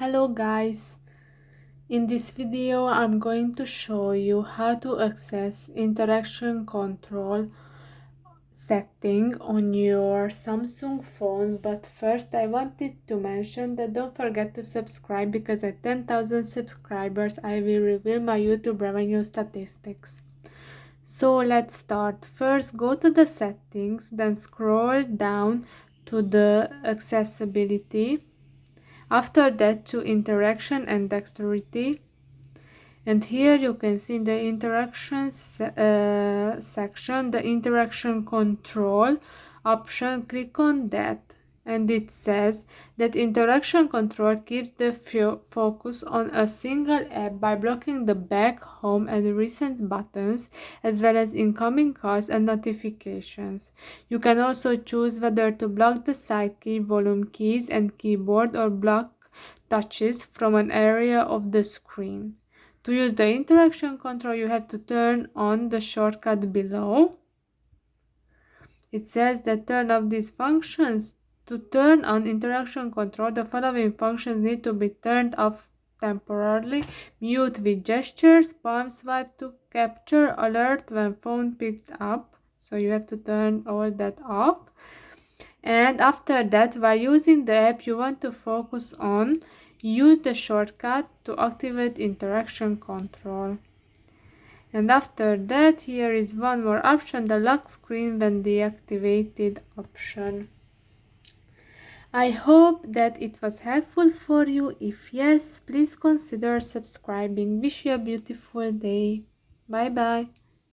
Hello guys, in this video I'm going to show you how to access interaction control setting on your Samsung phone, but first I wanted to mention that don't forget to subscribe because at 10,000 subscribers I will reveal my YouTube revenue statistics. So let's start. First go to the settings, then scroll down to the accessibility. After that to interaction and dexterity, and here you can see in the interactions section the interaction control option. Click on that and it says that interaction control keeps the focus on a single app by blocking the back, home and recent buttons as well as incoming calls and notifications. You can also choose whether to block the side key, volume keys and keyboard, or block touches from an area of the screen. To use the interaction control, you have to turn on the shortcut below. It says that turn off these functions. To turn on interaction control, the following functions need to be turned off temporarily: mute with gestures, palm swipe to capture, alert when phone picked up. So you have to turn all that off. And after that, while using the app you want to focus on, use the shortcut to activate interaction control. And after that, here is one more option, the lock screen when deactivated option. I hope that it was helpful for you. If yes, please consider subscribing. Wish you a beautiful day. Bye bye.